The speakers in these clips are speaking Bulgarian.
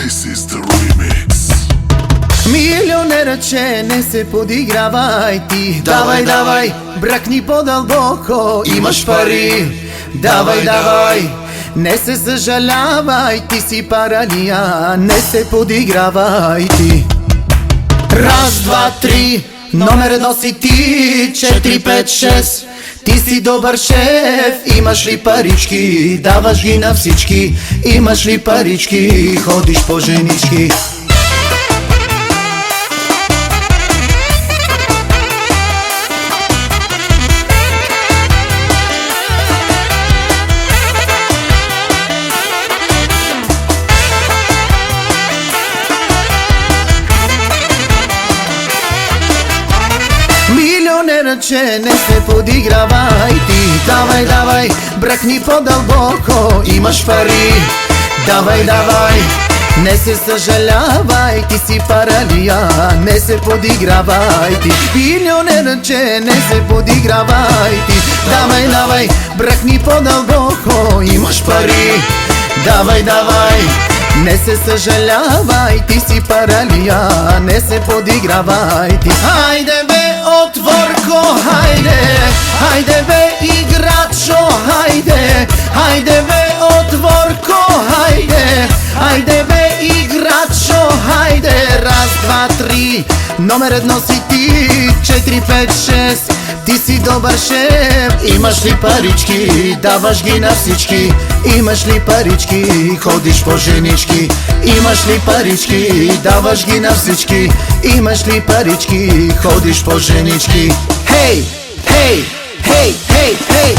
This is the remix. Милионерче, не се подигравай ти. Давай, давай, бракни по-дълбоко, имаш пари. Давай, давай, не се съжалявай, ти си паралия, не се подигравай ти. Раз, два, три, номер едно си ти, 4, 5, 6. Ти си добър шеф, имаш ли парички, даваш ги на всички. Имаш ли парички, ходиш по женички. Милионерче, не се подигравай ти. Давай, давай, бракни по-дълбоко, имаш пари. Давай, давай, не се съжалявай, ти си паралия, не се подигравай ти. Милионерче, не се подигравай ти. Давай, давай, бракни по-дълбоко, имаш пари. Давай, давай, не се съжалявай, ти си паралия, не се подигравай ти. Хайде бе, отворко, хайде, хайде бе, играчо, хайде, хайде бе, отворко, хайде, хайде бе, играчо, хайде. Раз, два, три, номер едно си ти, 4, 5, 6. Ти си добър шеф, имаш ли парички, даваш ги на всички. Имаш ли парички, ходиш по женички. Имаш ли парички, даваш ги на всички. Имаш ли парички, ходиш по женички. Хей, хей, хей, хей, хей.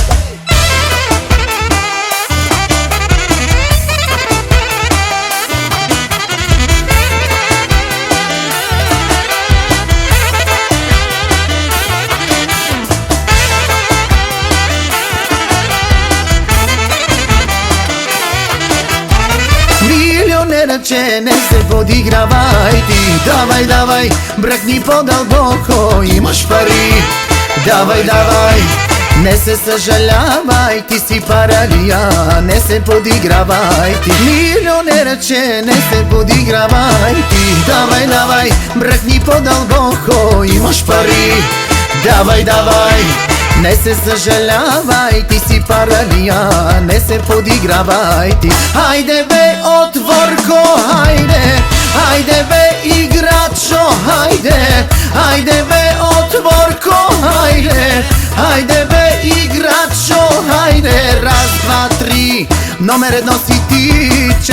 Милионерче, не се подигравай ти. Давай, давай, бракни по-дълбоко, имаш пари. Давай, давай, не се съжалявай, ти си паралия, не се подигравай ти. Милионерче, не се подигравай ти. Давай, давай, бракни по-дълбоко, имаш пари. Давай, давай, не се съжалявай, ти си паралия, не се подигравай ти. Хайде бе, отворко, хайде, хайде бе, играчо, хайде, хайде бе, отворко, хайде, хайде бе, играчо, хайде. Раз, два, три, номер едно си ти,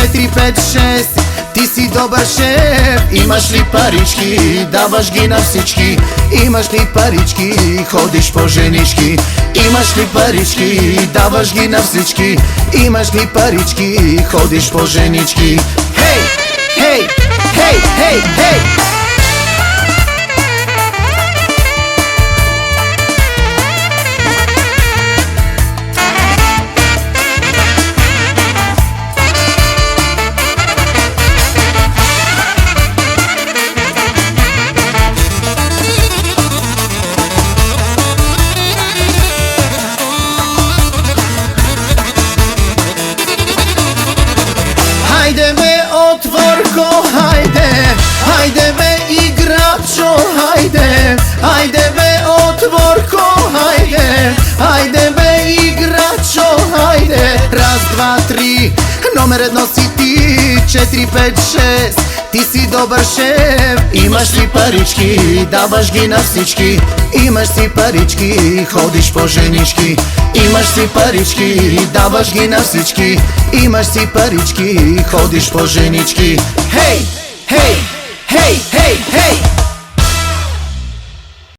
4, 5, 6. Ти си добър шеф, имаш ли парички, даваш ги на всички. Имаш ли парички, ходиш по женички. Имаш ли парички, даваш ги на всички. Имаш ли парички, ходиш по женички. Хей, хей, хей, хей, хей. Хайде бе, отворко, хайде, хайде бе, играчо, хайде, хайде бе, отворко, хайде, хайде бе, играчо, хайде. Раз, два, три, номер едно си ти, 4, 5, 6. Ти си добър шеф, имаш ли парички, даваш ги на всички. Имаш си парички, ходиш по женички. Имаш си парички, даваш ги на всички. Имаш си парички, ходиш по женички. Хей, хей, хей, хей, хей.